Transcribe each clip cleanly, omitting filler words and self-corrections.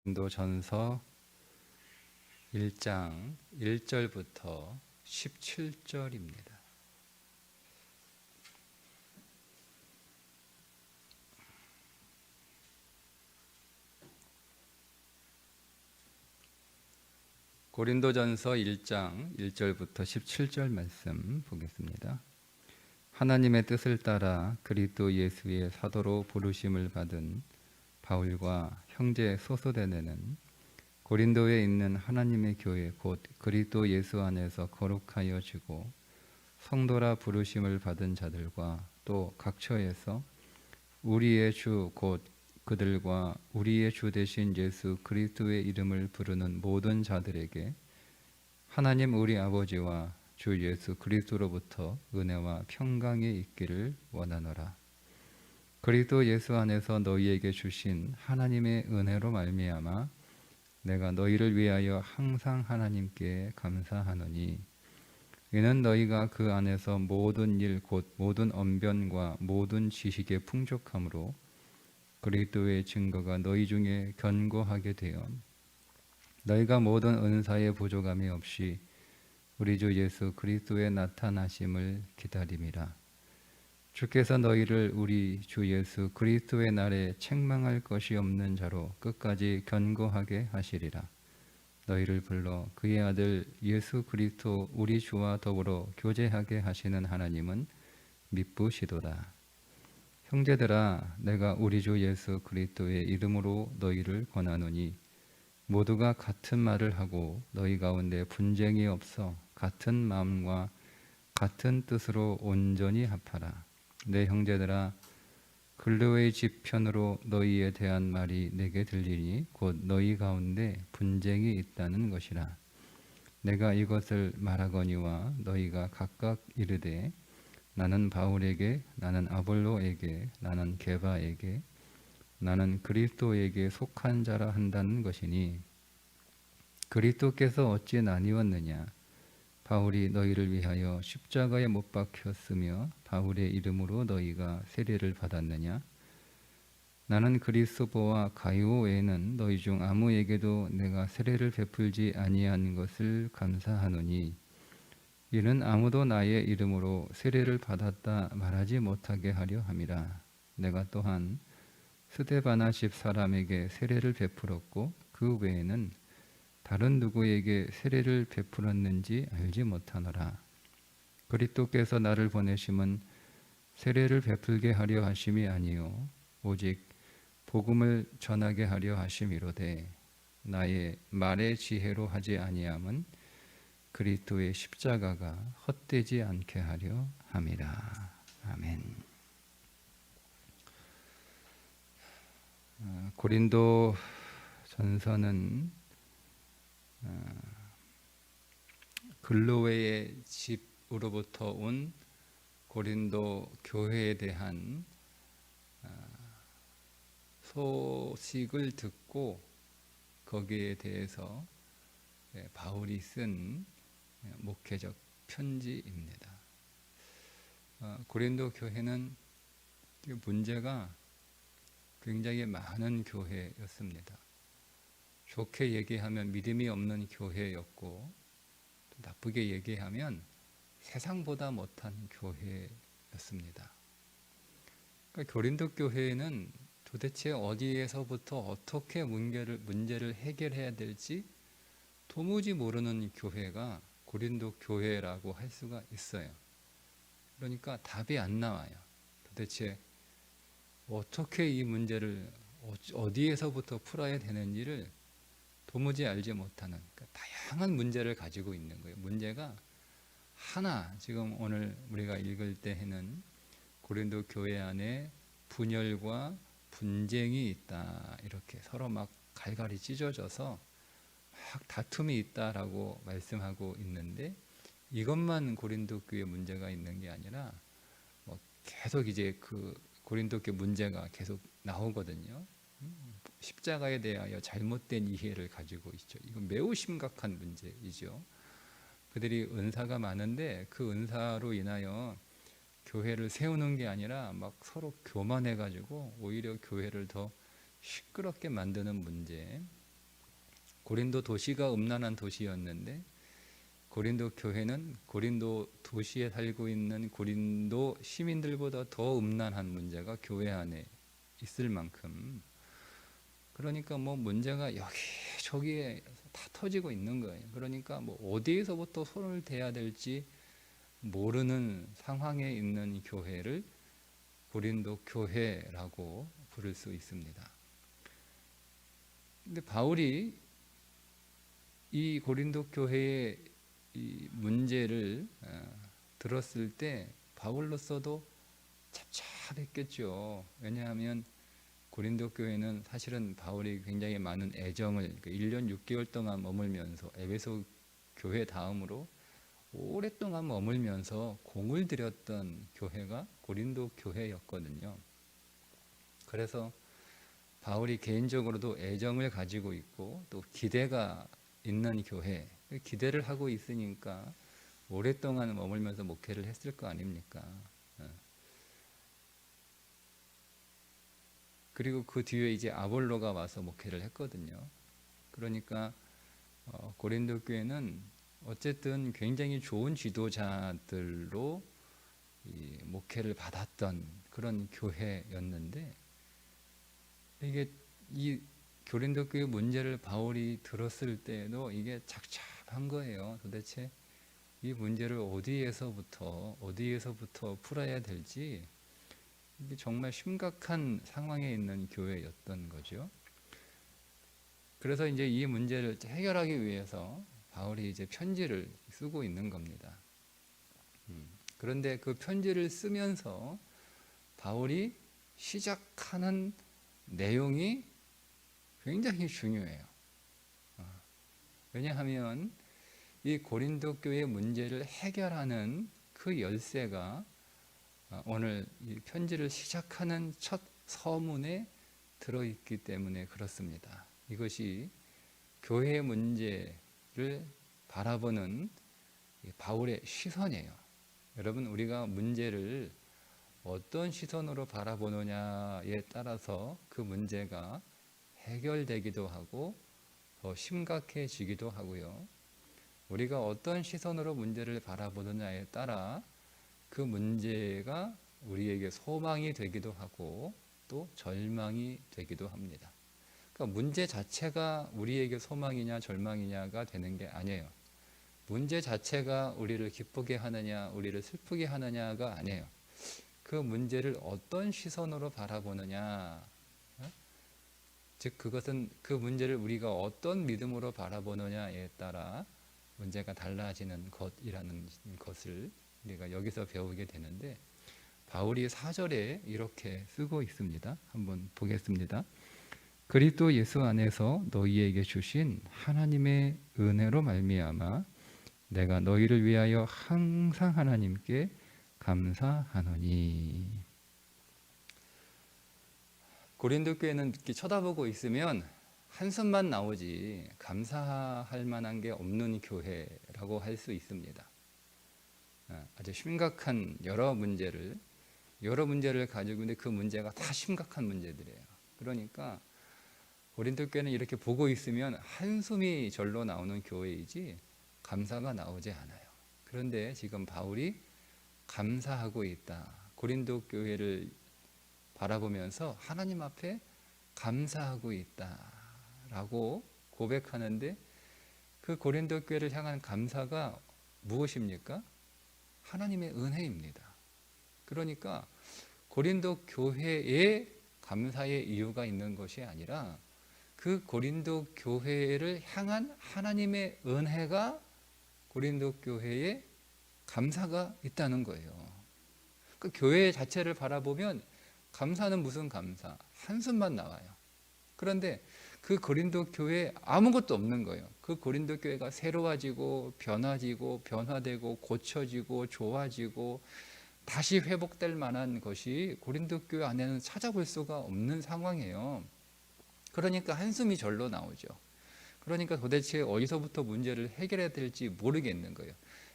고린도전서 1장 1절부터 17절입니다. 고린도전서 1장 1절부터 17절 말씀 보겠습니다. 하나님의 뜻을 따라 그리스도 예수의 사도로 부르심을 받은 바울과 형제 소소데네는 고린도에 있는 하나님의 교회 곧 그리스도 예수 안에서 거룩하여지고 성도라 부르심을 받은 자들과 또 각처에서 우리의 주 곧 그들과 우리의 주 되신 예수 그리스도의 이름을 부르는 모든 자들에게 하나님 우리 아버지와 주 예수 그리스도로부터 은혜와 평강이 있기를 원하노라. 그리스도 예수 안에서 너희에게 주신 하나님의 은혜로 말미암아 내가 너희를 위하여 항상 하나님께 감사하노니 이는 너희가 그 안에서 모든 일 곧 모든 언변과 모든 지식의 풍족함으로 그리스도의 증거가 너희 중에 견고하게 되어 너희가 모든 은사의 부족함이 없이 우리 주 예수 그리스도의 나타나심을 기다림이라. 주께서 너희를 우리 주 예수 그리스도의 날에 책망할 것이 없는 자로 끝까지 견고하게 하시리라. 너희를 불러 그의 아들 예수 그리스도 우리 주와 더불어 교제하게 하시는 하나님은 미쁘시도다. 형제들아, 내가 우리 주 예수 그리스도의 이름으로 너희를 권하노니 모두가 같은 말을 하고 너희 가운데 분쟁이 없어 같은 마음과 같은 뜻으로 온전히 합하라. 내 형제들아, 글로의 집 편으로 너희에 대한 말이 내게 들리니 곧 너희 가운데 분쟁이 있다는 것이라. 내가 이것을 말하거니와 너희가 각각 이르되 나는 바울에게, 나는 아볼로에게, 나는 게바에게, 나는 그리스도에게 속한 자라 한다는 것이니 그리스도께서 어찌 나뉘었느냐? 바울이 너희를 위하여 십자가에 못 박혔으며 바울의 이름으로 너희가 세례를 받았느냐? 나는 그리스도와 가이오 외에는 너희 중 아무에게도 내가 세례를 베풀지 아니한 것을 감사하노니 이는 아무도 나의 이름으로 세례를 받았다 말하지 못하게 하려 함이라. 내가 또한 스데바나 집 사람에게 세례를 베풀었고 그 외에는 다른 누구에게 세례를 베풀었는지 알지 못하노라. 그리스도께서 나를 보내심은 세례를 베풀게 하려 하심이 아니요 오직 복음을 전하게 하려 하심이로되 나의 말의 지혜로 하지 아니함은 그리스도의 십자가가 헛되지 않게 하려 함이라. 아멘. 고린도 전서는 글로웨의 집으로부터 온 고린도 교회에 대한 소식을 듣고 거기에 대해서 바울이 쓴 목회적 편지입니다. 고린도 교회는 문제가 굉장히 많은 교회였습니다. 좋게 얘기하면 믿음이 없는 교회였고 또 나쁘게 얘기하면 세상보다 못한 교회였습니다. 그러니까 고린도 교회는 도대체 어디에서부터 어떻게 문제를 해결해야 될지 도무지 모르는 교회가 고린도 교회라고 할 수가 있어요. 그러니까 답이 안 나와요. 도대체 어떻게 이 문제를 어디에서부터 풀어야 되는지를 도무지 알지 못하는 다양한 문제를 가지고 있는 거예요. 문제가 하나, 지금 오늘 우리가 읽을 때에는 고린도 교회 안에 분열과 분쟁이 있다, 이렇게 서로 막 갈갈이 찢어져서 막 다툼이 있다라고 말씀하고 있는데 이것만 고린도 교회 문제가 있는 게 아니라 계속 이제 그 고린도 교회 문제가 계속 나오거든요. 십자가에 대하여 잘못된 이해를 가지고 있죠. 이건 매우 심각한 문제이죠. 그들이 은사가 많은데 그 은사로 인하여 교회를 세우는 게 아니라 막 서로 교만해가지고 오히려 교회를 더 시끄럽게 만드는 문제. 고린도 도시가 음란한 도시였는데 고린도 교회는 고린도 도시에 살고 있는 고린도 시민들보다 더 음란한 문제가 교회 안에 있을 만큼, 그러니까 뭐 문제가 여기저기에 다 터지고 있는 거예요. 그러니까 뭐 어디에서부터 손을 대야 될지 모르는 상황에 있는 교회를 고린도 교회라고 부를 수 있습니다. 근데 바울이 이 고린도 교회의 이 문제를 들었을 때 바울로서도 답답했겠죠. 왜냐하면 고린도 교회는 사실은 바울이 굉장히 많은 애정을 1년 6개월 동안 머물면서 에베소 교회 다음으로 오랫동안 머물면서 공을 들였던 교회가 고린도 교회였거든요. 그래서 바울이 개인적으로도 애정을 가지고 있고 또 기대가 있는 교회, 기대를 하고 있으니까 오랫동안 머물면서 목회를 했을 거 아닙니까? 그리고 그 뒤에 이제 아볼로가 와서 목회를 했거든요. 그러니까 고린도 교회는 어쨌든 굉장히 좋은 지도자들로 이 목회를 받았던 그런 교회였는데, 이게 이 고린도 교회 문제를 바울이 들었을 때도 이게 착잡한 거예요. 도대체 이 문제를 어디에서부터 풀어야 될지, 이게 정말 심각한 상황에 있는 교회였던 거죠. 그래서 이제 이 문제를 해결하기 위해서 바울이 이제 편지를 쓰고 있는 겁니다. 그런데 그 편지를 쓰면서 바울이 시작하는 내용이 굉장히 중요해요. 왜냐하면 이 고린도 교회 문제를 해결하는 그 열쇠가 오늘 이 편지를 시작하는 첫 서문에 들어있기 때문에 그렇습니다. 이것이 교회의 문제를 바라보는 바울의 시선이에요. 여러분, 우리가 문제를 어떤 시선으로 바라보느냐에 따라서 그 문제가 해결되기도 하고 더 심각해지기도 하고요. 우리가 어떤 시선으로 문제를 바라보느냐에 따라 그 문제가 우리에게 소망이 되기도 하고 또 절망이 되기도 합니다. 그러니까 문제 자체가 우리에게 소망이냐 절망이냐가 되는 게 아니에요. 문제 자체가 우리를 기쁘게 하느냐 우리를 슬프게 하느냐가 아니에요. 그 문제를 어떤 시선으로 바라보느냐, 즉 그것은 그 문제를 우리가 어떤 믿음으로 바라보느냐에 따라 문제가 달라지는 것이라는 것을 우리가 여기서 배우게 되는데, 바울이 4절에 이렇게 쓰고 있습니다. 한번 보겠습니다. 그리스도 예수 안에서 너희에게 주신 하나님의 은혜로 말미암아 내가 너희를 위하여 항상 하나님께 감사하노니. 고린도 교회는 이렇게 쳐다보고 있으면 한숨만 나오지 감사할 만한 게 없는 교회라고 할 수 있습니다. 아주 심각한 여러 문제를 가지고 있는데 그 문제가 다 심각한 문제들이에요. 그러니까 고린도 교회는 이렇게 보고 있으면 한숨이 절로 나오는 교회이지 감사가 나오지 않아요. 그런데 지금 바울이 감사하고 있다. 고린도 교회를 바라보면서 하나님 앞에 감사하고 있다라고 고백하는데, 그 고린도 교회를 향한 감사가 무엇입니까? 하나님의 은혜입니다. 그러니까 고린도 교회에 감사의 이유가 있는 것이 아니라 그 고린도 교회를 향한 하나님의 은혜가 고린도 교회에 감사가 있다는 거예요. 그 교회 자체를 바라보면 감사는 무슨 감사? 한숨만 나와요. 그런데 그 고린도 교회에 아무것도 없는 거예요. 그 고린도 교회가 새로워지고 변화되고 고쳐지고 좋아지고 다시 회복될 만한 것이 고린도 교회 안에는 찾아볼 수가 없는 상황이에요. 그러니까 한숨이 절로 나오죠. 그러니까 도대체 어디서부터 문제를 해결해야 될지 모르겠는 거예요.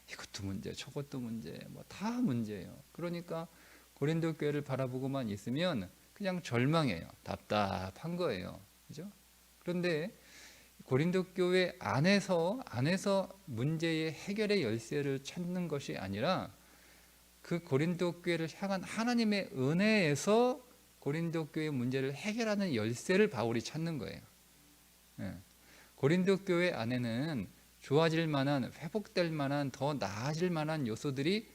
이것도 문제, 저것도 문제, 뭐 다 문제예요. 그러니까 고린도 교회를 바라보고만 있으면 그냥 절망해요. 답답한 거예요. 그죠? 그런데 고린도 교회 안에서 문제의 해결의 열쇠를 찾는 것이 아니라 그 고린도 교회를 향한 하나님의 은혜에서 고린도 교회 문제를 해결하는 열쇠를 바울이 찾는 거예요. 고린도 교회 안에는 좋아질 만한, 회복될 만한, 더 나아질 만한 요소들이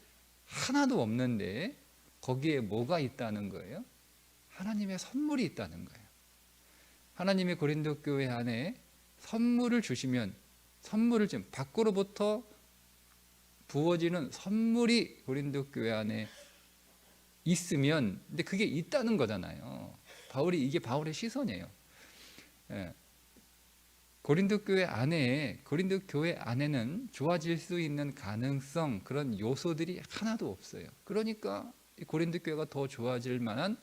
하나도 없는데 거기에 뭐가 있다는 거예요? 하나님의 선물이 있다는 거예요. 하나님의 고린도 교회 안에 선물을 주시면, 선물을 좀 밖으로부터 부어지는 선물이 고린도 교회 안에 있으면, 근데 그게 있다는 거잖아요. 이게 바울의 시선이에요. 고린도 교회 안에는 좋아질 수 있는 가능성, 그런 요소들이 하나도 없어요. 그러니까 고린도 교회가 더 좋아질 만한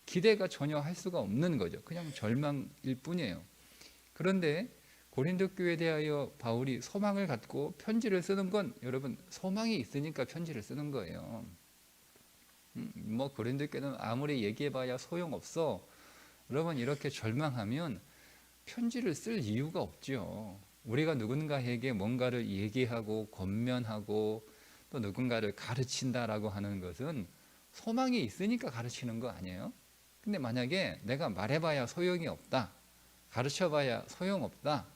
기대가 전혀 할 수가 없는 거죠. 그냥 절망일 뿐이에요. 그런데 고린도 교회에 대하여 바울이 소망을 갖고 편지를 쓰는 건, 여러분, 소망이 있으니까 편지를 쓰는 거예요. 고린도 교회는 아무리 얘기해봐야 소용없어. 여러분, 이렇게 절망하면 편지를 쓸 이유가 없죠. 우리가 누군가에게 뭔가를 얘기하고 권면하고 또 누군가를 가르친다라고 하는 것은 소망이 있으니까 가르치는 거 아니에요? 근데 만약에 내가 말해봐야 소용이 없다, 가르쳐봐야 소용없다,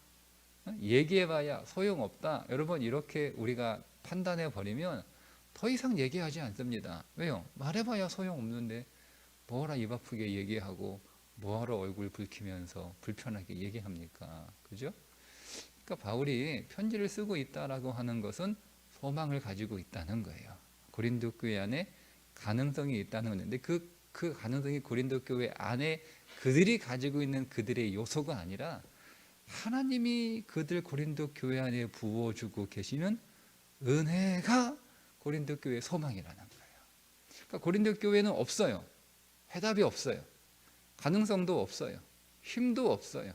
얘기해봐야 소용없다, 여러분, 이렇게 우리가 판단해 버리면 더 이상 얘기하지 않습니다. 왜요? 말해봐야 소용없는데 뭐라 입 아프게 얘기하고 뭐하러 얼굴 붉히면서 불편하게 얘기합니까? 그죠? 그러니까 바울이 편지를 쓰고 있다라고 하는 것은 소망을 가지고 있다는 거예요. 고린도 교회 안에 가능성이 있다는 건데 그 가능성이 고린도 교회 안에 그들이 가지고 있는 그들의 요소가 아니라 하나님이 그들 고린도 교회 안에 부어주고 계시는 은혜가 고린도 교회의 소망이라는 거예요. 그러니까 고린도 교회는 없어요. 해답이 없어요. 가능성도 없어요. 힘도 없어요.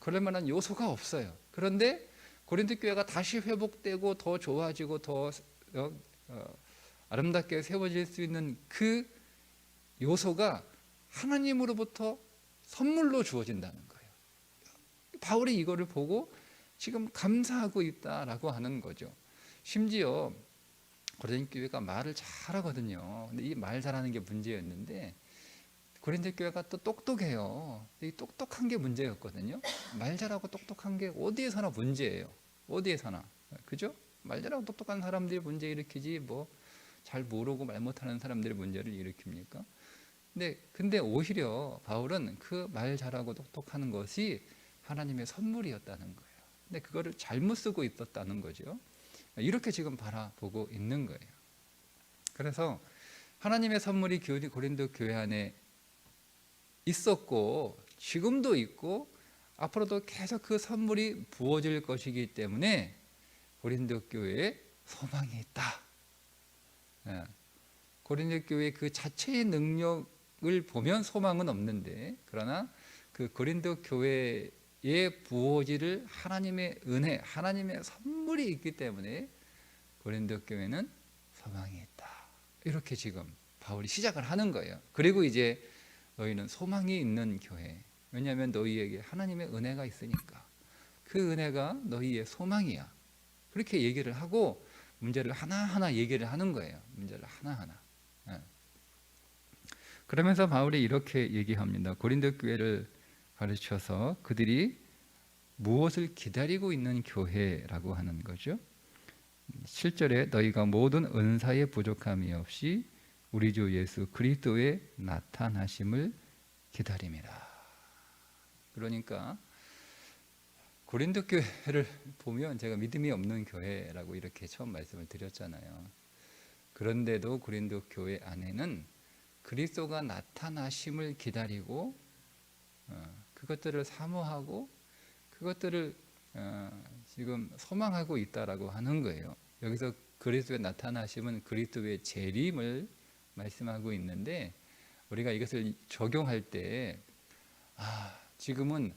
그럴 만한 요소가 없어요. 그런데 고린도 교회가 다시 회복되고 더 좋아지고 더 아름답게 세워질 수 있는 그 요소가 하나님으로부터 선물로 주어진다는 거예요. 바울이 이거를 보고 지금 감사하고 있다라고 하는 거죠. 심지어 고린도 교회가 말을 잘하거든요. 근데 이 말 잘하는 게 문제였는데 고린도 교회가 또 똑똑해요. 이 똑똑한 게 문제였거든요. 말 잘하고 똑똑한 게 어디에서나 문제예요. 어디에서나. 그죠? 말 잘하고 똑똑한 사람들이 문제 일으키지 잘 모르고 말 못하는 사람들이 문제를 일으킵니까? 근데 오히려 바울은 그 말 잘하고 똑똑하는 것이 하나님의 선물이었다는 거예요. 근데 그거를 잘못 쓰고 있었다는 거죠. 이렇게 지금 바라보고 있는 거예요. 그래서 하나님의 선물이 고린도 교회 안에 있었고 지금도 있고 앞으로도 계속 그 선물이 부어질 것이기 때문에 고린도 교회에 소망이 있다. 고린도 교회 그 자체의 능력을 보면 소망은 없는데, 그러나 그 고린도 교회에 부어질 하나님의 은혜, 하나님의 선물이 있기 때문에 고린도 교회는 소망이 있다. 이렇게 지금 바울이 시작을 하는 거예요. 그리고 이제 너희는 소망이 있는 교회, 왜냐하면 너희에게 하나님의 은혜가 있으니까 그 은혜가 너희의 소망이야. 그렇게 얘기를 하고 문제를 하나하나 얘기를 하는 거예요. 문제를 하나하나. 그러면서 바울이 이렇게 얘기합니다. 고린도 교회를 가르쳐서 그들이 무엇을 기다리고 있는 교회라고 하는 거죠. 7절에 너희가 모든 은사에 부족함이 없이 우리 주 예수 그리스도의 나타나심을 기다림이라. 그러니까 고린도 교회를 보면 제가 믿음이 없는 교회라고 이렇게 처음 말씀을 드렸잖아요. 그런데도 고린도 교회 안에는 그리스도가 나타나심을 기다리고 그것들을 사모하고 그것들을 지금 소망하고 있다라고 하는 거예요. 여기서 그리스도의 나타나심은 그리스도의 재림을 말씀하고 있는데, 우리가 이것을 적용할 때 지금은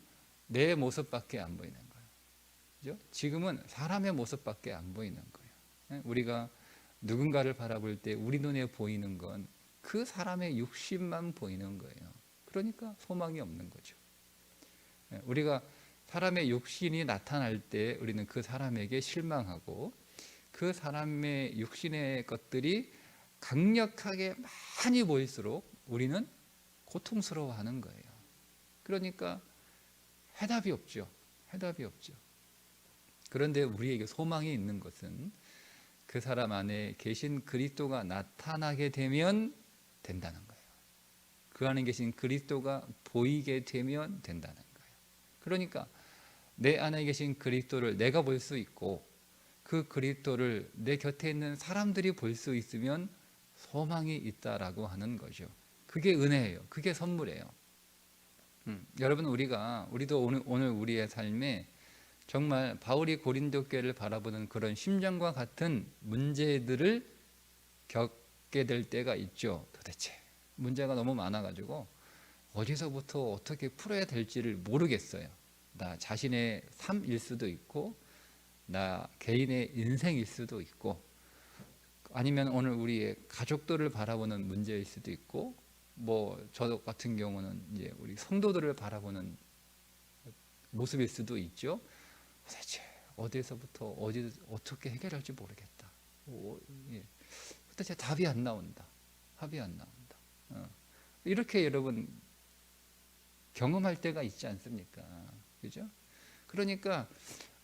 내 모습밖에 안 보이는 거예요. 그죠? 지금은 사람의 모습밖에 안 보이는 거예요. 우리가 누군가를 바라볼 때 우리 눈에 보이는 건 그 사람의 육신만 보이는 거예요. 그러니까 소망이 없는 거죠. 우리가 사람의 육신이 나타날 때 우리는 그 사람에게 실망하고 그 사람의 육신의 것들이 강력하게 많이 보일수록 우리는 고통스러워하는 거예요. 그러니까 해답이 없죠. 해답이 없죠. 그런데 우리에게 소망이 있는 것은 그 사람 안에 계신 그리스도가 나타나게 되면 된다는 거예요. 그 안에 계신 그리스도가 보이게 되면 된다는 거예요. 그러니까 내 안에 계신 그리스도를 내가 볼 수 있고 그 그리스도를 내 곁에 있는 사람들이 볼 수 있으면 소망이 있다라고 하는 거죠. 그게 은혜예요. 그게 선물이에요. 여러분 우리도 오늘 우리의 삶에 정말 바울이 고린도 교회를 바라보는 그런 심정과 같은 문제들을 겪게 될 때가 있죠. 도대체 문제가 너무 많아가지고 어디서부터 어떻게 풀어야 될지를 모르겠어요. 나 자신의 삶일 수도 있고 나 개인의 인생일 수도 있고 아니면 오늘 우리의 가족들을 바라보는 문제일 수도 있고 뭐 저 같은 경우는 이제 우리 성도들을 바라보는 모습일 수도 있죠. 도대체 어디서부터 어떻게 해결할지 모르겠다. 도대체 답이 안 나온다. 합이 안 나온다. 이렇게 여러분 경험할 때가 있지 않습니까? 그죠? 그러니까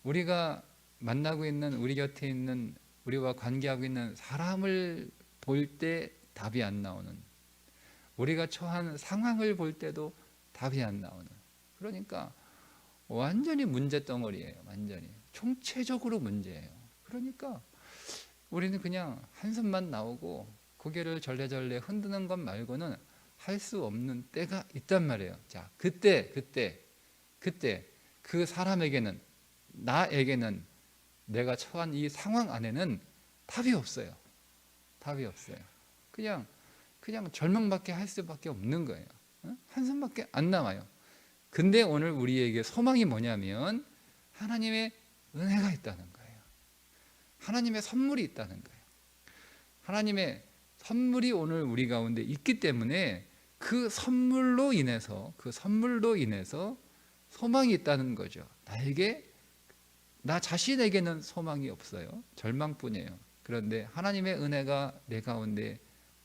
우리가 만나고 있는 우리 곁에 있는 우리와 관계하고 있는 사람을 볼 때 답이 안 나오는 우리가 처한 상황을 볼 때도 답이 안 나오는 그러니까 완전히 문제덩어리예요. 완전히 총체적으로 문제예요. 그러니까 우리는 그냥 한숨만 나오고 고개를 절레절레 흔드는 것 말고는 할 수 없는 때가 있단 말이에요. 자, 그때 그 사람에게는 나에게는 내가 처한 이 상황 안에는 답이 없어요. 답이 없어요. 그냥 절망밖에 할 수밖에 없는 거예요. 한숨밖에 안 남아요. 근데 오늘 우리에게 소망이 뭐냐면 하나님의 은혜가 있다는 거예요. 하나님의 선물이 있다는 거예요. 하나님의 선물이 오늘 우리 가운데 있기 때문에 그 선물로 인해서 소망이 있다는 거죠. 나 자신에게는 소망이 없어요. 절망뿐이에요. 그런데 하나님의 은혜가 내 가운데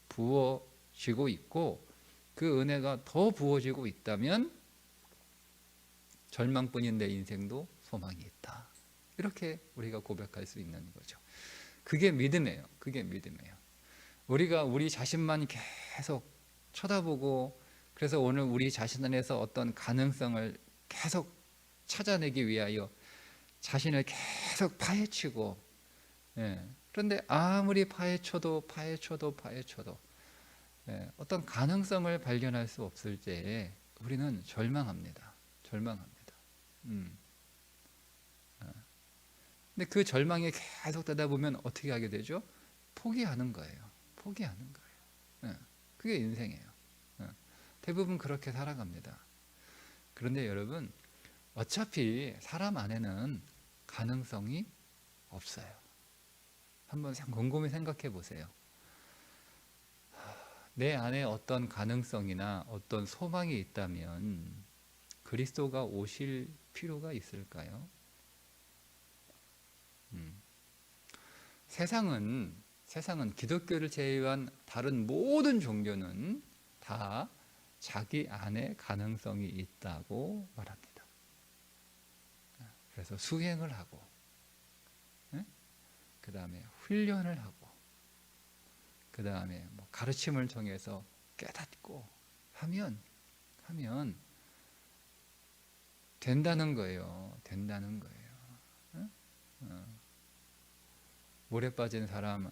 부어지고 있고 그 은혜가 더 부어지고 있다면 절망뿐인 내 인생도 소망이 있다. 이렇게 우리가 고백할 수 있는 거죠. 그게 믿음이에요. 우리가 우리 자신만 계속 쳐다보고 그래서 오늘 우리 자신 안에서 어떤 가능성을 계속 찾아내기 위하여 자신을 계속 파헤치고 그런데 아무리 파헤쳐도 어떤 가능성을 발견할 수 없을 때 우리는 절망합니다. 근데 그 절망에 계속 되다 보면 어떻게 하게 되죠? 포기하는 거예요. 그게 인생이에요. 대부분 그렇게 살아갑니다. 그런데 여러분 어차피 사람 안에는 가능성이 없어요. 한번 곰곰이 생각해 보세요. 내 안에 어떤 가능성이나 어떤 소망이 있다면 그리스도가 오실 필요가 있을까요? 세상은 기독교를 제외한 다른 모든 종교는 다 자기 안에 가능성이 있다고 말합니다. 그래서 수행을 하고 그 다음에 훈련을 하고 그 다음에 가르침을 통해서 깨닫고 하면 된다는 거예요. 물에 빠진 사람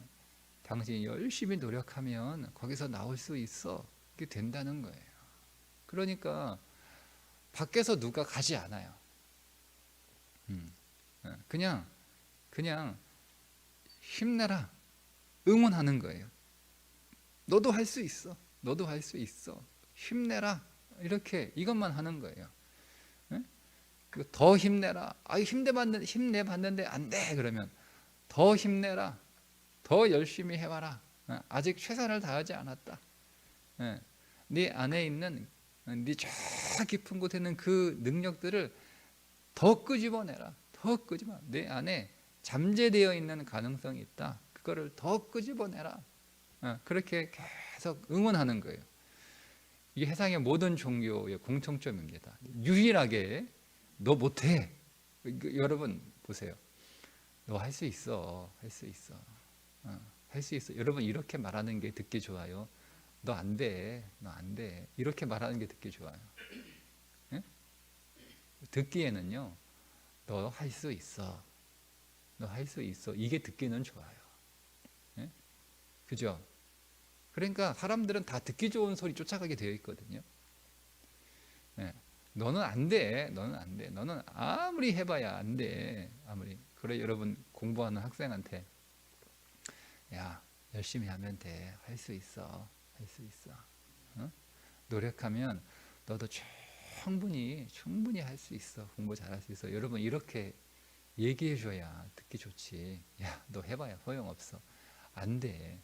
당신이 열심히 노력하면 거기서 나올 수 있어. 이게 된다는 거예요. 그러니까 밖에서 누가 가지 않아요. 그냥 힘내라 응원하는 거예요. 너도 할 수 있어. 힘내라 이렇게 이것만 하는 거예요. 더 힘내라. 힘내봤는데 안 돼. 그러면 더 힘내라. 더 열심히 해봐라. 아직 최선을 다하지 않았다. 네 안에 있는 네 저 깊은 곳에 있는 그 능력들을 더 끄집어내라. 더 끄집어. 내 안에 잠재되어 있는 가능성이 있다. 그거를 더 끄집어내라. 그렇게 계속 응원하는 거예요. 이게 세상의 모든 종교의 공통점입니다. 유일하게 너 못해. 여러분 보세요. 너 할 수 있어. 할 수 있어. 할 수 있어. 여러분 이렇게 말하는 게 듣기 좋아요. 너 안 돼. 너 안 돼. 이렇게 말하는 게 듣기 좋아요. 예? 듣기에는요. 너 할 수 있어. 너 할 수 있어. 이게 듣기는 좋아요. 예? 그죠? 그러니까 사람들은 다 듣기 좋은 소리 쫓아가게 되어 있거든요. 예. 너는 안 돼. 너는 안 돼. 너는 아무리 해봐야 안 돼. 아무리. 그래 여러분 공부하는 학생한테 야 열심히 하면 돼. 할 수 있어. 할 수 있어. 어? 노력하면 너도 충분히 할 수 있어. 공부 잘할 수 있어. 여러분 이렇게 얘기해 줘야 듣기 좋지. 야 너 해봐야 소용없어. 안 돼.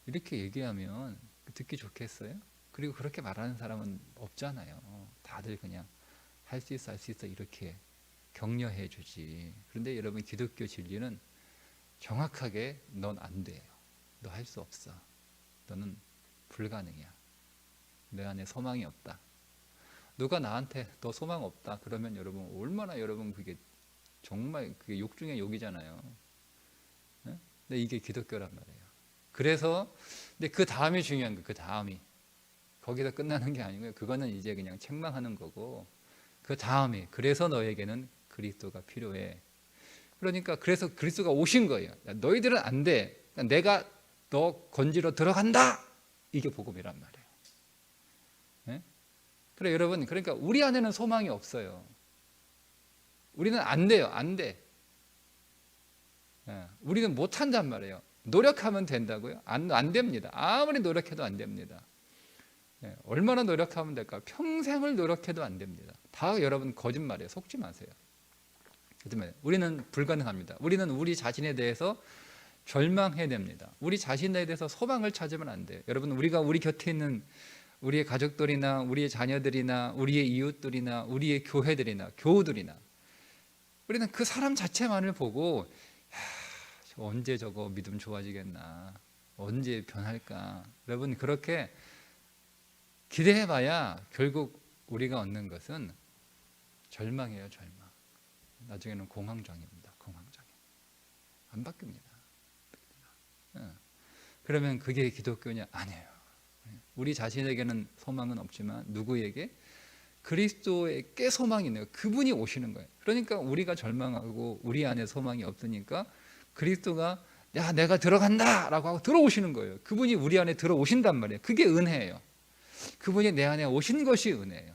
이렇게 얘기하면 듣기 좋겠어요? 그리고 그렇게 말하는 사람은 없잖아요. 다들 그냥 할 수 있어, 할 수 있어 이렇게 격려해 주지. 그런데 여러분 기독교 진리는 정확하게 넌 안 돼요. 너 할 수 없어. 너는 불가능이야. 내 안에 소망이 없다. 누가 나한테 너 소망 없다 그러면 여러분 얼마나 여러분 그게 정말 그게 욕 중에 욕이잖아요. 네? 근데 이게 기독교란 말이에요. 그래서 근데 그 다음이 중요한 거예요. 그 다음이 거기서 끝나는 게 아니고요. 그거는 이제 그냥 책망하는 거고 그 다음이 그래서 너에게는 그리스도가 필요해. 그러니까 그래서 그리스도가 오신 거예요. 너희들은 안 돼. 내가 너 건지러 들어간다. 이게 복음이란 말이에요. 네? 그래 여러분 그러니까 우리 안에는 소망이 없어요. 우리는 안 돼요. 안 돼. 네. 우리는 못 한단 말이에요. 노력하면 된다고요? 안 됩니다. 아무리 노력해도 안 됩니다. 네. 얼마나 노력하면 될까? 평생을 노력해도 안 됩니다. 다 여러분 거짓말이에요. 속지 마세요. 우리는 불가능합니다. 우리는 우리 자신에 대해서 절망해야 됩니다. 우리 자신에 대해서 소망을 찾으면 안 돼요. 여러분 우리가 우리 곁에 있는 우리의 가족들이나 우리의 자녀들이나 우리의 이웃들이나 우리의 교회들이나 교우들이나 우리는 그 사람 자체만을 보고 언제 저거 믿음 좋아지겠나 언제 변할까 여러분 그렇게 기대해봐야 결국 우리가 얻는 것은 절망이에요. 절망. 나중에는 공황장애입니다. 공황장애. 안 바뀝니다. 그러면 그게 기독교냐? 아니에요. 우리 자신에게는 소망은 없지만 누구에게? 그리스도에게 소망이 있네요. 그분이 오시는 거예요. 그러니까 우리가 절망하고 우리 안에 소망이 없으니까 그리스도가 야 내가 들어간다 라고 하고 들어오시는 거예요. 그분이 우리 안에 들어오신단 말이에요. 그게 은혜예요. 그분이 내 안에 오신 것이 은혜예요.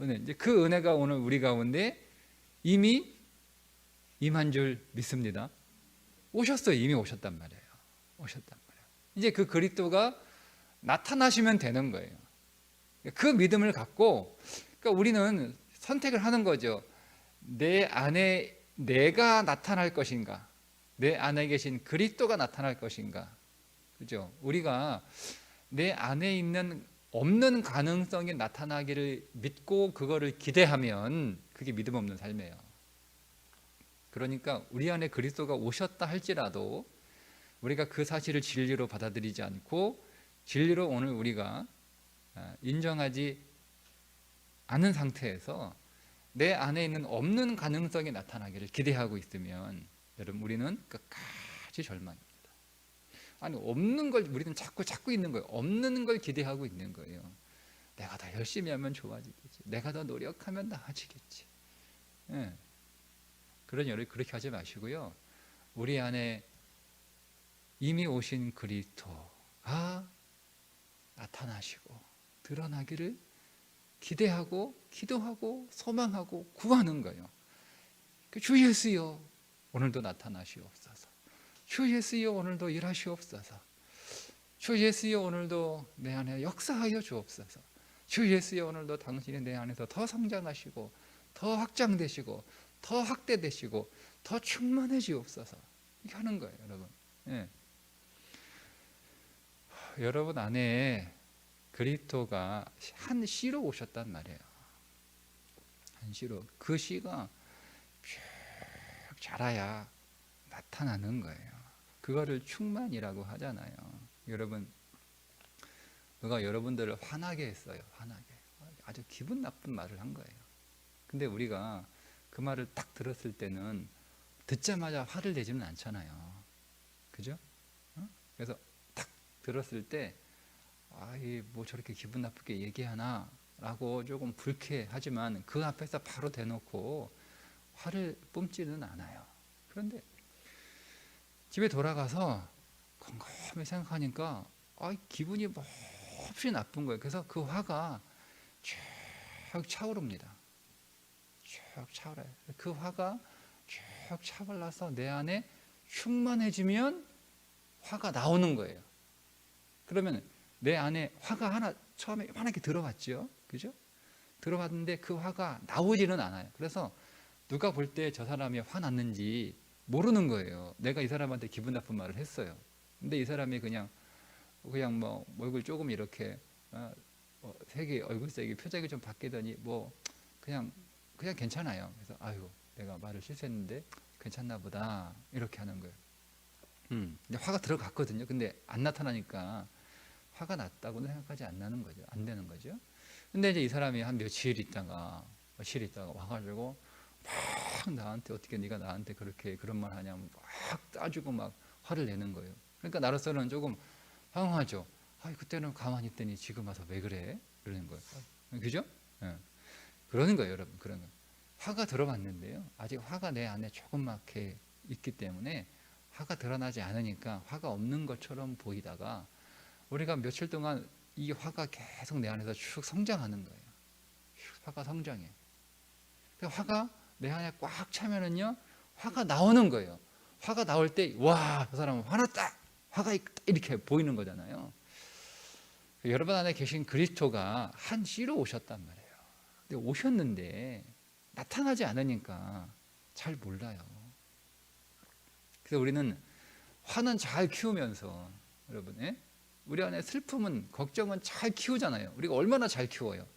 은혜. 이제 그 은혜가 오늘 우리 가운데 이미 임한 줄 믿습니다. 오셨어요. 이미 오셨단 말이에요. 오셨단 말이에요. 이제 그 그리스도가 나타나시면 되는 거예요. 그 믿음을 갖고 그러니까 우리는 선택을 하는 거죠. 내 안에 내가 나타날 것인가? 내 안에 계신 그리스도가 나타날 것인가? 그죠? 우리가 내 안에 있는 없는 가능성이 나타나기를 믿고 그거를 기대하면 그게 믿음 없는 삶이에요. 그러니까 우리 안에 그리스도가 오셨다 할지라도 우리가 그 사실을 진리로 받아들이지 않고 진리로 오늘 우리가 인정하지 않은 상태에서 내 안에 있는 없는 가능성이 나타나기를 기대하고 있으면 여러분 우리는 끝까지 절망입니다. 아니 없는 걸 우리는 자꾸 있는 거예요. 없는 걸 기대하고 있는 거예요. 내가 더 열심히 하면 좋아지겠지. 내가 더 노력하면 나아지겠지. 예. 그러니 그렇게 하지 마시고요. 우리 안에 이미 오신 그리스도가 나타나시고 드러나기를 기대하고 기도하고 소망하고 구하는 거예요. 주 예수여 오늘도 나타나시옵소서. 주 예수여 오늘도 일하시옵소서. 주 예수여 오늘도 내 안에 역사하여 주옵소서. 주 예수여 오늘도 당신이 내 안에서 더 성장하시고 더 확장되시고 더 확대되시고 더 충만해지옵소서. 이렇게 하는 거예요. 여러분. 예. 여러분 안에 그리스도가 한 씨로 오셨단 말이에요. 한 씨로. 그 씨가 알아야 나타나는 거예요. 그거를 충만이라고 하잖아요. 여러분, 누가 여러분들을 화나게 했어요. 화나게. 아주 기분 나쁜 말을 한 거예요. 근데 우리가 그 말을 딱 들었을 때는 듣자마자 화를 내지는 않잖아요. 그죠? 그래서 딱 들었을 때 뭐 저렇게 기분 나쁘게 얘기하나 라고 조금 불쾌하지만 그 앞에서 바로 대놓고 화를 뿜지는 않아요. 그런데 집에 돌아가서 곰곰이 생각하니까 기분이 몹시 나쁜 거예요. 그래서 그 화가 쭉 차오릅니다. 쭉 차오르요. 그 화가 쭉 차올라서 내 안에 충만해지면 화가 나오는 거예요. 그러면 내 안에 화가 하나 처음에 이만하게 들어왔죠. 그죠? 들어왔는데 그 화가 나오지는 않아요. 그래서 누가 볼 때 저 사람이 화났는지 모르는 거예요. 내가 이 사람한테 기분 나쁜 말을 했어요. 근데 이 사람이 그냥 뭐 얼굴 조금 이렇게 색이 얼굴색이 표정이 좀 바뀌더니 뭐 그냥 괜찮아요. 그래서 내가 말을 실수했는데 괜찮나 보다 이렇게 하는 거예요. 근데 화가 들어갔거든요. 근데 안 나타나니까 화가 났다고는 생각하지 안 되는 거죠. 근데 이제 이 사람이 한 며칠 있다가 와가지고 막 나한테 어떻게 네가 나한테 그렇게 그런 말 하냐 막 따지고 막 화를 내는 거예요. 그러니까 나로서는 조금 황하죠. 그때는 가만히 있더니 지금 와서 왜 그래? 이러는 거예요. 그죠? 예. 그러는 거예요, 여러분. 그런 거. 화가 들어봤는데요. 아직 화가 내 안에 조그맣게 있기 때문에 화가 드러나지 않으니까 화가 없는 것처럼 보이다가 우리가 며칠 동안 이 화가 계속 내 안에서 쭉 성장하는 거예요. 화가 성장해. 화가 내 안에 꽉 차면은요, 화가 나오는 거예요. 화가 나올 때, 와, 저 사람은 화났다! 화가 있다! 이렇게 보이는 거잖아요. 여러분 안에 계신 그리스도가 한시로 오셨단 말이에요. 근데 오셨는데 나타나지 않으니까 잘 몰라요. 그래서 우리는 화는 잘 키우면서 여러분, 우리 안에 슬픔은 걱정은 잘 키우잖아요. 우리가 얼마나 잘 키워요.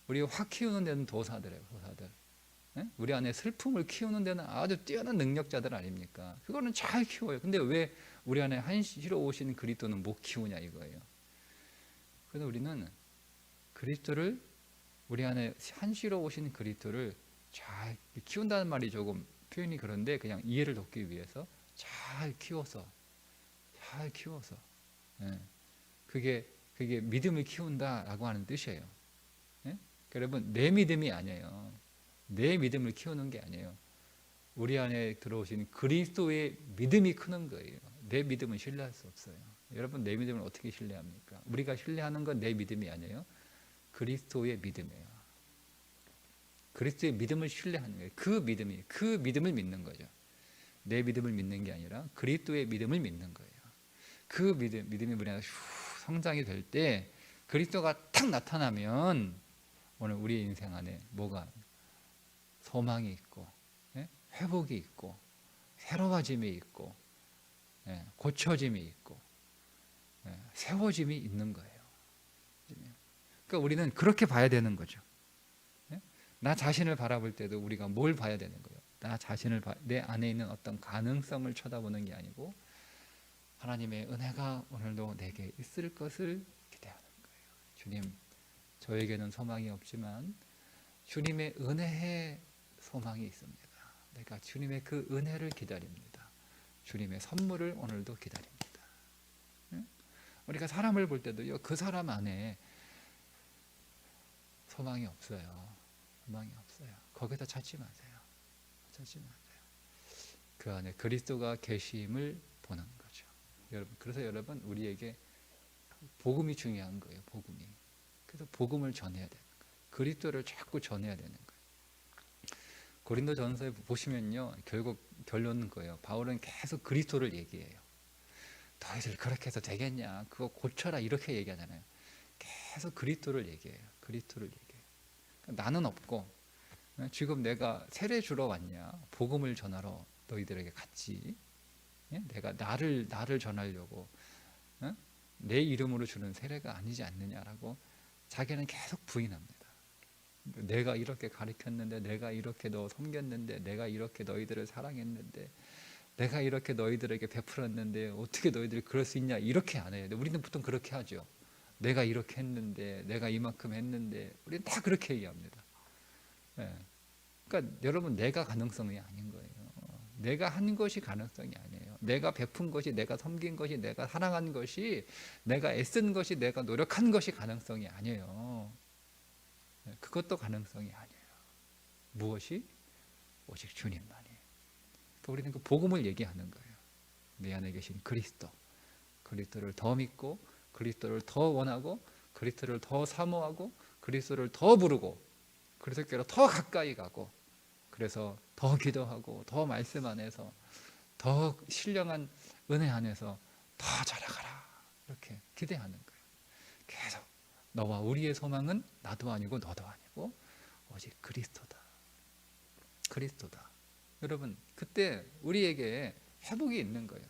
우리 화 키우는 데는 도사들이에요. 도사들. 우리 안에 슬픔을 키우는 데는 아주 뛰어난 능력자들 아닙니까? 그거는 잘 키워요. 근데 왜 우리 안에 한시로 오신 그리스도는 못 키우냐 이거예요. 그래서 우리는 그리스도를 우리 안에 한시로 오신 그리스도를 잘 키운다는 말이 조금 표현이 그런데 그냥 이해를 돕기 위해서 잘 키워서 그게 믿음을 키운다라고 하는 뜻이에요. 그러니까 여러분 내 믿음이 아니에요. 내 믿음을 키우는 게 아니에요. 우리 안에 들어오신 그리스도의 믿음이 크는 거예요. 내 믿음은 신뢰할 수 없어요. 여러분 내 믿음을 어떻게 신뢰합니까? 우리가 신뢰하는 건 내 믿음이 아니에요. 그리스도의 믿음이에요. 그리스도의 믿음을 신뢰하는 거예요. 그 믿음을 믿는 거죠. 내 믿음을 믿는 게 아니라 그리스도의 믿음을 믿는 거예요. 그 믿음이 우리 안에 성장이 될 때 그리스도가 탁 나타나면 오늘 우리 인생 안에 뭐가 소망이 있고 회복이 있고 새로워짐이 있고 고쳐짐이 있고 세워짐이 있는 거예요. 그러니까 우리는 그렇게 봐야 되는 거죠. 나 자신을 바라볼 때도 우리가 뭘 봐야 되는 거예요. 내 안에 있는 어떤 가능성을 쳐다보는 게 아니고 하나님의 은혜가 오늘도 내게 있을 것을 기대하는 거예요. 주님, 저에게는 소망이 없지만 주님의 은혜에 소망이 있습니다. 내가 주님의 그 은혜를 기다립니다. 주님의 선물을 오늘도 기다립니다. 우리가 사람을 볼 때도요, 그 사람 안에 소망이 없어요. 소망이 없어요. 거기다 찾지 마세요. 그 안에 그리스도가 계심을 보는 거죠. 그래서 여러분 우리에게 복음이 중요한 거예요. 그래서 복음을 전해야 되는 거예요. 그리스도를 자꾸 전해야 되는 거예요. 고린도전서에 보시면요, 결국 결론은 거예요. 바울은 계속 그리스도를 얘기해요. 너희들 그렇게 해서 되겠냐? 그거 고쳐라 이렇게 얘기하잖아요. 계속 그리스도를 얘기해요. 나는 없고 지금 내가 세례 주러 왔냐? 복음을 전하러 너희들에게 갔지. 내가 나를 전하려고 내 이름으로 주는 세례가 아니지 않느냐라고 자기는 계속 부인합니다. 내가 이렇게 가르쳤는데, 내가 이렇게 너 섬겼는데, 내가 이렇게 너희들을 사랑했는데, 내가 이렇게 너희들에게 베풀었는데 어떻게 너희들이 그럴 수 있냐, 이렇게 안 해요. 우리는 보통 그렇게 하죠. 내가 이렇게 했는데, 내가 이만큼 했는데, 우리는 다 그렇게 얘기합니다. 예. 그러니까 여러분, 내가 가능성이 아닌 거예요. 내가 한 것이 가능성이 아니에요. 내가 베푼 것이, 내가 섬긴 것이, 내가 사랑한 것이, 내가 애쓴 것이, 내가 노력한 것이 가능성이 아니에요. 그것도 가능성이 아니에요. 무엇이? 오직 주님만이. 그러니까 우리는 그 복음을 얘기하는 거예요. 내 안에 계신 그리스도, 그리스도를 더 믿고, 그리스도를 더 원하고, 그리스도를 더 사모하고, 그리스도를 더 부르고, 그리스도께로 더 가까이 가고, 그래서 더 기도하고, 더 말씀 안에서, 더 신령한 은혜 안에서 더 자라가라, 이렇게 기대하는 거예요. 계속 너와 우리의 소망은 나도 아니고 너도 아니고 오직 그리스도다. 그리스도다. 여러분, 그때 우리에게 회복이 있는 거예요.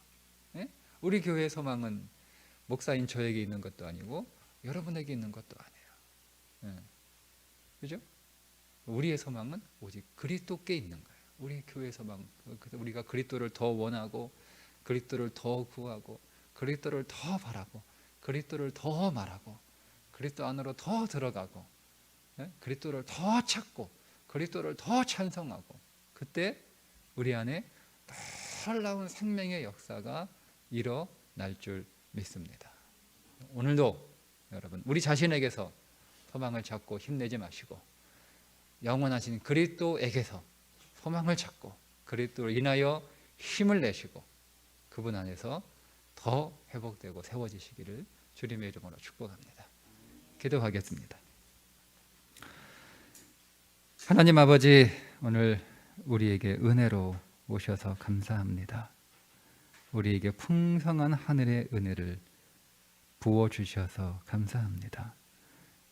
예? 우리 교회의 소망은 목사인 저에게 있는 것도 아니고 여러분에게 있는 것도 아니에요. 예. 그죠? 우리의 소망은 오직 그리스도께 있는 거예요. 우리 교회의 소망, 우리가 그리스도를 더 원하고, 그리스도를 더 구하고, 그리스도를 더 바라고, 그리스도를 더 말하고, 그리스도 안으로 더 들어가고, 그리스도를 더 찾고, 그리스도를 더 찬송하고, 그때 우리 안에 놀라운 생명의 역사가 일어날 줄 믿습니다. 오늘도 여러분, 우리 자신에게서 소망을 찾고 힘내지 마시고, 영원하신 그리스도에게서 소망을 찾고, 그리스도를 인하여 힘을 내시고, 그분 안에서 더 회복되고 세워지시기를 주님의 이름으로 축복합니다. 기도하겠습니다. 하나님 아버지, 오늘 우리에게 은혜로 오셔서 감사합니다. 우리에게 풍성한 하늘의 은혜를 부어주셔서 감사합니다.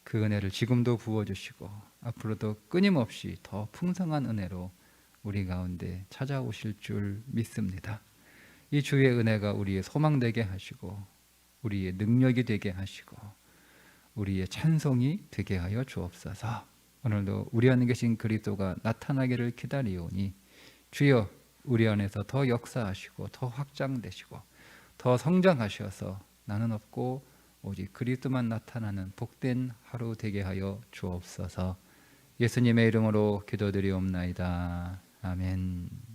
그 은혜를 지금도 부어주시고 앞으로도 끊임없이 더 풍성한 은혜로 우리 가운데 찾아오실 줄 믿습니다. 이 주의 은혜가 우리의 소망 되게 하시고, 우리의 능력이 되게 하시고, 우리의 찬송이 되게 하여 주옵소서. 오늘도 우리 안에 계신 그리스도가 나타나기를 기다리오니 주여, 우리 안에서 더 역사하시고 더 확장되시고 더 성장하셔서 나는 없고 오직 그리스도만 나타나는 복된 하루 되게 하여 주옵소서. 예수님의 이름으로 기도드리옵나이다. 아멘.